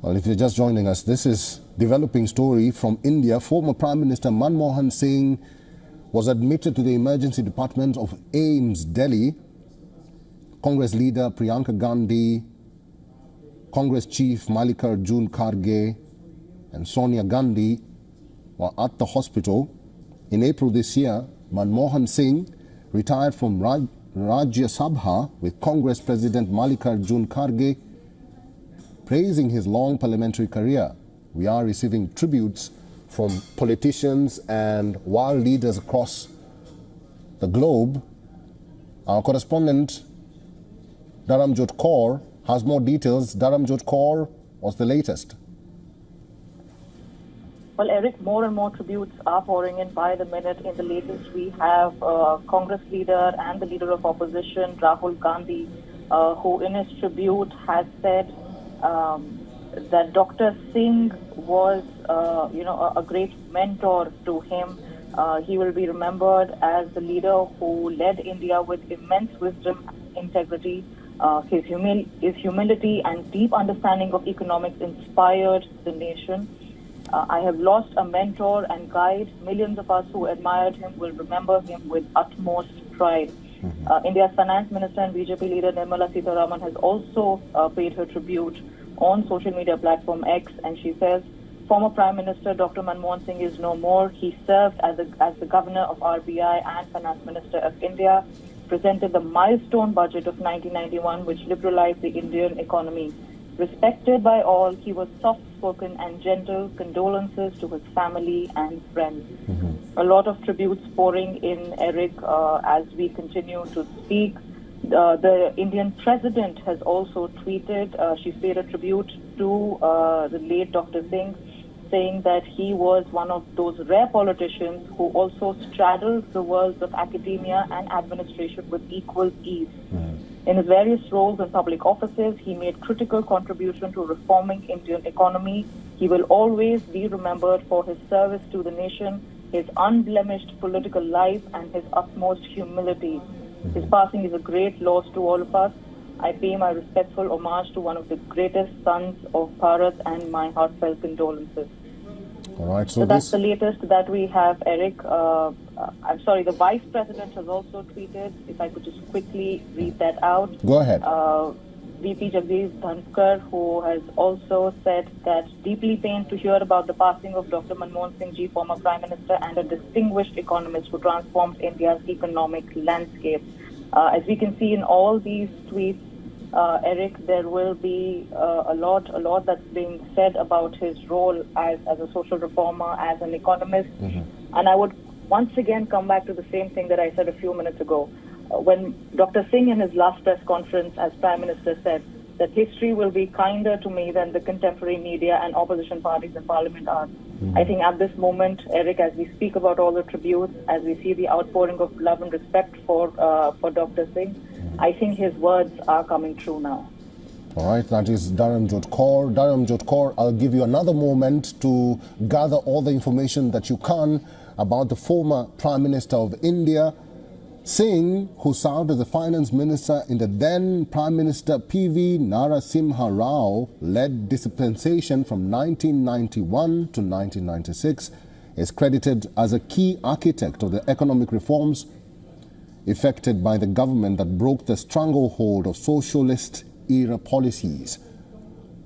Well, if you're just joining us, this is developing story from India. Former Prime Minister Manmohan Singh was admitted to the emergency department of AIIMS, Delhi. Congress leader Priyanka Gandhi, Congress chief Mallikarjun Kharge and Sonia Gandhi were at the hospital. In April this year, Manmohan Singh retired from Rajya Sabha with Congress President Mallikarjun Kharge praising his long parliamentary career. We are receiving tributes from politicians and world leaders across the globe. Our correspondent Dharamjot Kaur has more details. Dharamjot Kaur, what's the latest? Well, Eric, more and more tributes are pouring in by the minute. In the latest, we have Congress leader and the leader of opposition, Rahul Gandhi, who in his tribute has said that Dr. Singh was, a great mentor to him. He will be remembered as the leader who led India with immense wisdom, integrity. His humility and deep understanding of economics inspired the nation. I have lost a mentor and guide. Millions of us who admired him will remember him with utmost pride. India's finance minister and BJP leader Nirmala Sitharaman has also paid her tribute on social media platform X, and she says, former Prime Minister Dr. Manmohan Singh is no more. He served as the governor of RBI and finance minister of India, presented the milestone budget of 1991, which liberalized the Indian economy. Respected by all, he was soft-spoken and gentle. Condolences to his family and friends. A lot of tributes pouring in, Eric, as we continue to speak. The Indian president has also tweeted. She's paid a tribute to the late Dr. Singh, saying that he was one of those rare politicians who also straddled the worlds of academia and administration with equal ease. In his various roles in public offices, he made critical contribution to reforming Indian economy. He will always be remembered for his service to the nation, his unblemished political life, and his utmost humility. His passing is a great loss to all of us. I pay my respectful homage to one of the greatest sons of Bharat and my heartfelt condolences. All right, so that's the latest that we have, Eric. I'm sorry, the Vice President has also tweeted. If I could just quickly read that out. Go ahead. VP Jagdish Dhankar, who has also said that deeply pained to hear about the passing of Dr. Manmohan Singh ji, former Prime Minister and a distinguished economist who transformed India's economic landscape. As we can see in all these tweets, Eric, there will be a lot that's being said about his role as a social reformer, as an economist. And I would once again come back to the same thing that I said a few minutes ago. When Dr. Singh in his last press conference as Prime Minister said that history will be kinder to me than the contemporary media and opposition parties in Parliament are. I think at this moment, Eric, as we speak about all the tributes, as we see the outpouring of love and respect for Dr. Singh, I think his words are coming true now. All right, that is Dharamjot Kaur. Dharamjot Kaur, I'll give you another moment to gather all the information that you can about the former Prime Minister of India, Singh, who served as the finance minister in the then Prime Minister P.V. Narasimha Rao led dispensation from 1991 to 1996, is credited as a key architect of the economic reforms effected by the government that broke the stranglehold of socialist-era policies.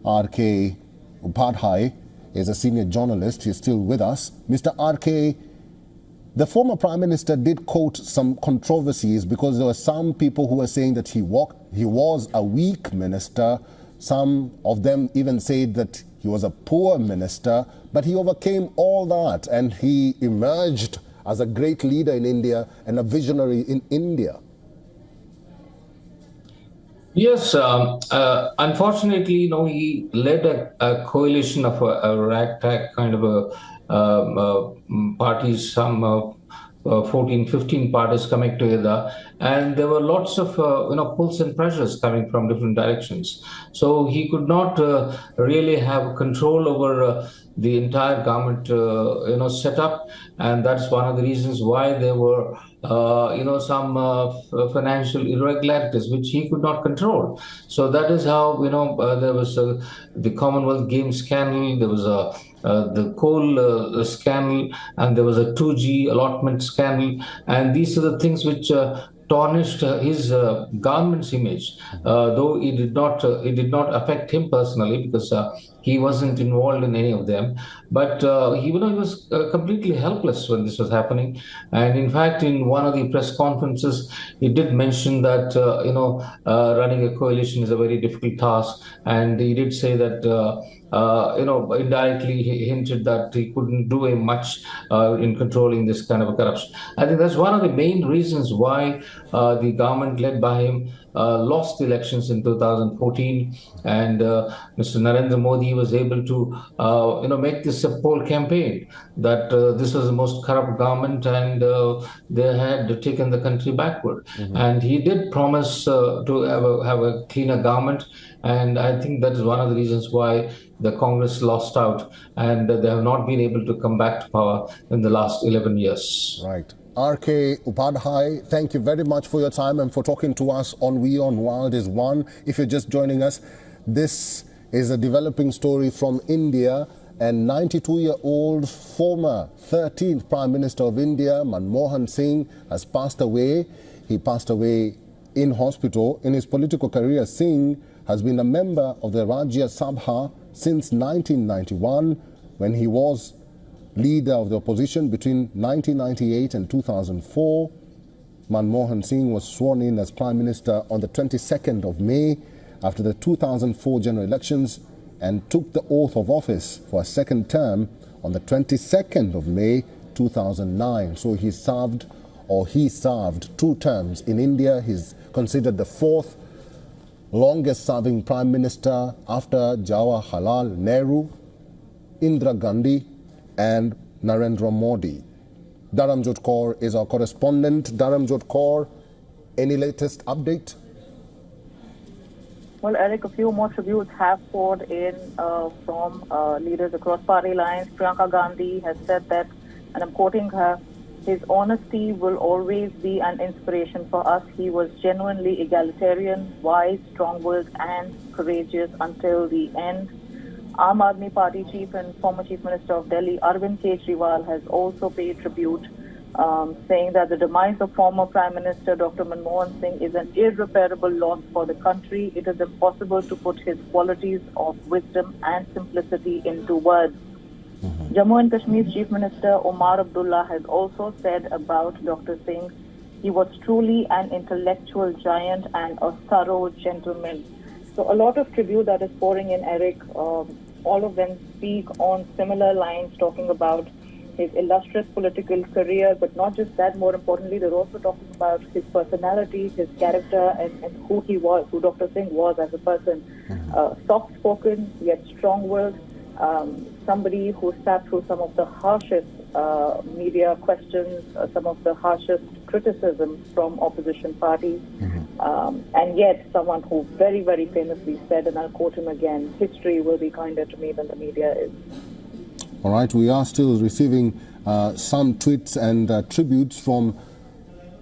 R.K. Upadhyay is a senior journalist. He's still with us. Mr. R.K., the former Prime Minister did quote some controversies because there were some people who were saying that he was a weak minister. Some of them even said that he was a poor minister, but he overcame all that and he emerged as a great leader in India and a visionary in India. Yes, unfortunately, he led a coalition of a ragtag kind of parties, some 14, 15 parties coming together, and there were lots of pulls and pressures coming from different directions. So he could not really have control over the entire government setup, and that's one of the reasons why there were some financial irregularities which he could not control. So that is how, there was the Commonwealth Games scandal, there was the coal scandal, and there was a 2G allotment scandal, and these are the things which tarnished his government's image, though it did not affect him personally because he wasn't involved in any of them. But he was completely helpless when this was happening. And in fact, in one of the press conferences, he did mention that running a coalition is a very difficult task, and he did say that. Indirectly he hinted that he couldn't do a much in controlling this kind of a corruption. I think that's one of the main reasons why the government led by him lost the elections in 2014, and Mr. Narendra Modi was able to, make this a poll campaign that this was the most corrupt government, and they had taken the country backward. And he did promise to have a cleaner government, and I think that is one of the reasons why the Congress lost out, and they have not been able to come back to power in the last 11 years. Right. R.K. Upadhyay, thank you very much for your time and for talking to us on WION World is One. If you're just joining us, this is a developing story from India, and 92-year-old former 13th Prime Minister of India, Manmohan Singh, has passed away. He passed away in hospital. In his political career, Singh has been a member of the Rajya Sabha since 1991, when he was leader of the opposition between 1998 and 2004. Manmohan Singh was sworn in as Prime Minister on the 22nd of May after the 2004 general elections, and took the oath of office for a second term on the 22nd of May 2009. So he served 2 terms in India. He's considered the 4th longest serving Prime Minister after Jawaharlal Nehru, Indira Gandhi and Narendra Modi. Dharamjot Kaur is our correspondent. Dharamjot Kaur, any latest update? Well, Eric, a few more tributes have poured in from leaders across party lines. Priyanka Gandhi has said that, and I'm quoting her, "His honesty will always be an inspiration for us. He was genuinely egalitarian, wise, strong-willed and courageous until the end." Aam Aadmi Party chief and former Chief Minister of Delhi, Arvind Kejriwal, has also paid tribute, saying that the demise of former Prime Minister Dr. Manmohan Singh is an irreparable loss for the country. It is impossible to put his qualities of wisdom and simplicity into words. Jammu and Kashmir's Chief Minister Omar Abdullah has also said about Dr. Singh, he was truly an intellectual giant and a thorough gentleman. So a lot of tribute that is pouring in, Eric. All of them speak on similar lines, talking about his illustrious political career, but not just that, more importantly, they're also talking about his personality, his character, and who he was, who Dr. Singh was as a person. Soft-spoken, yet strong-willed, somebody who sat through some of the harshest media questions, some of the harshest criticisms from opposition parties, and yet someone who very, very famously said, and I'll quote him again, "History will be kinder to me than the media is." All right, we are still receiving some tweets and tributes from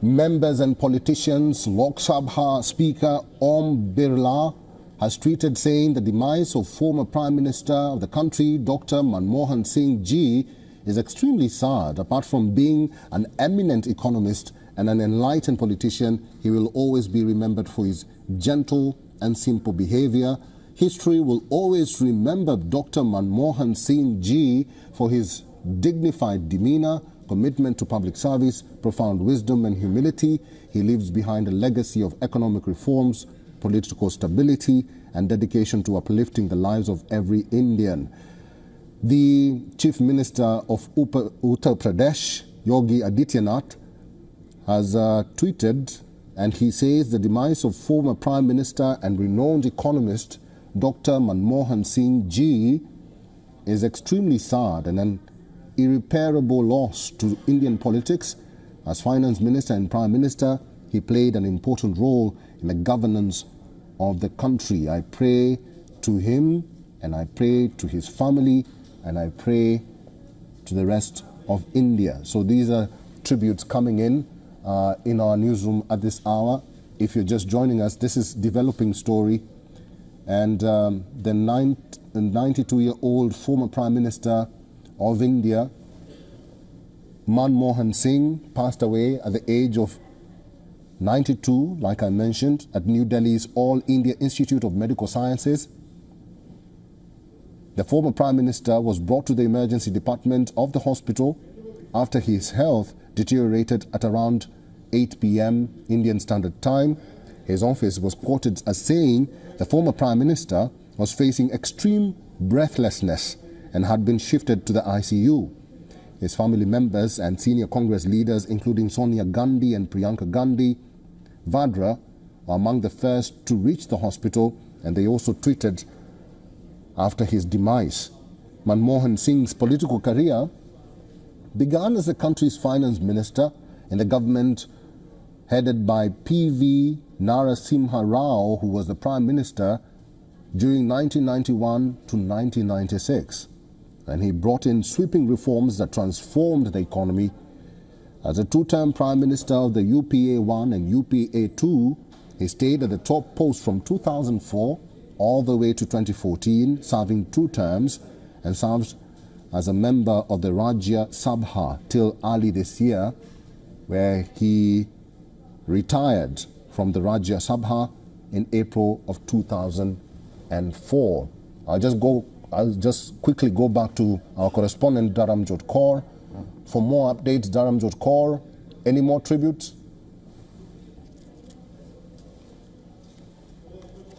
members and politicians. Lok Sabha Speaker Om Birla has tweeted saying the demise of former Prime Minister of the country, Dr. Manmohan Singh Ji, is extremely sad. Apart from being an eminent economist and an enlightened politician, he will always be remembered for his gentle and simple behavior. History will always remember Dr. Manmohan Singh Ji for his dignified demeanor, commitment to public service, profound wisdom and humility. He leaves behind a legacy of economic reforms, political stability and dedication to uplifting the lives of every Indian. The Chief Minister of Uttar Pradesh, Yogi Adityanath, has tweeted, and he says the demise of former Prime Minister and renowned economist Dr. Manmohan Singh Ji is extremely sad and an irreparable loss to Indian politics. As Finance Minister and Prime Minister, he played an important role in the governance of the country. I pray to him, and I pray to his family, and I pray to the rest of India. So these are tributes coming in in our newsroom at this hour. If you're just joining us, this is developing story. And the 92-year-old former Prime Minister of India, Manmohan Singh, passed away at the age of 92, like I mentioned, at New Delhi's All India Institute of Medical Sciences. The former Prime Minister was brought to the emergency department of the hospital after his health deteriorated at around 8 p.m. Indian Standard Time. His office was quoted as saying the former Prime Minister was facing extreme breathlessness and had been shifted to the ICU. His family members and senior Congress leaders, including Sonia Gandhi and Priyanka Gandhi Vadra, were among the first to reach the hospital, and they also tweeted after his demise. Manmohan Singh's political career began as the country's finance minister in the government headed by P.V. Narasimha Rao, who was the prime minister during 1991 to 1996. And he brought in sweeping reforms that transformed the economy. As a two-term prime minister of the UPA-1 and UPA-2, he stayed at the top post from 2004 all the way to 2014, serving 2 terms, and served as a member of the Rajya Sabha till early this year, where he retired from the Rajya Sabha in April of 2004. I'll just quickly go back to our correspondent Dharamjot Kaur for more updates. Dharamjot Kaur, any more tributes?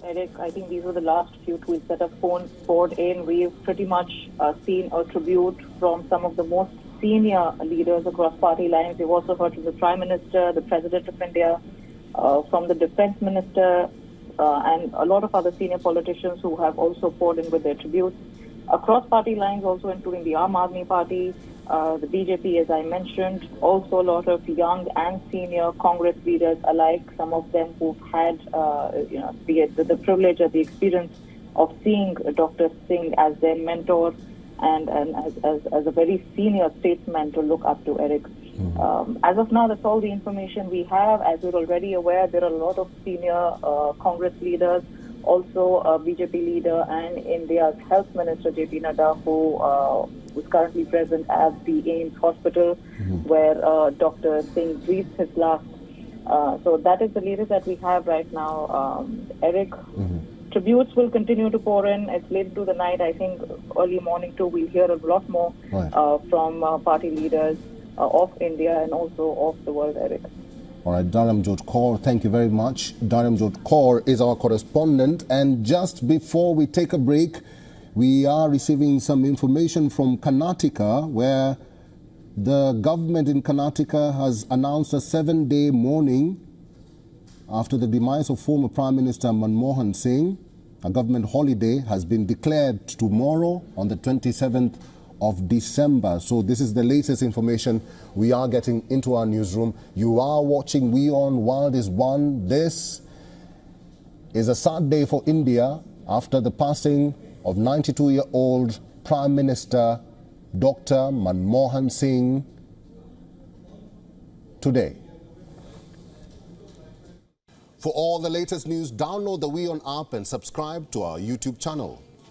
Eric, I think these were the last few tweets that have poured in. We've pretty much seen a tribute from some of the most senior leaders across party lines. We've also heard from the Prime Minister, the President of India, from the Defence Minister, and a lot of other senior politicians who have also poured in with their tributes. Across party lines also, including the Aam Aadmi Party, the BJP, as I mentioned, also a lot of young and senior Congress leaders alike, some of them who've had the privilege or the experience of seeing Dr. Singh as their mentor and as a very senior statesman to look up to, Eric. As of now, that's all the information we have. As we're already aware, there are a lot of senior Congress leaders, also a BJP leader and India's Health Minister, J.P. Nadda, who is currently present at the AIIMS hospital, where Dr. Singh breathed his last. So that is the latest that we have right now, Eric. Tributes will continue to pour in. It's late into the night. I think early morning too, we'll hear a lot more from party leaders of India and also of the world, Eric. All right, Dharamjot Kaur, thank you very much. Dharamjot Kaur is our correspondent. And just before we take a break, we are receiving some information from Karnataka, where the government in Karnataka has announced a 7-day mourning after the demise of former Prime Minister Manmohan Singh. A government holiday has been declared tomorrow on the 27th of December. So this is the latest information we are getting into our newsroom. You are watching WION World is One. This is a sad day for India after the passing of 92-year-old Prime Minister Dr. Manmohan Singh today. For all the latest news, download the WION app and subscribe to our YouTube channel.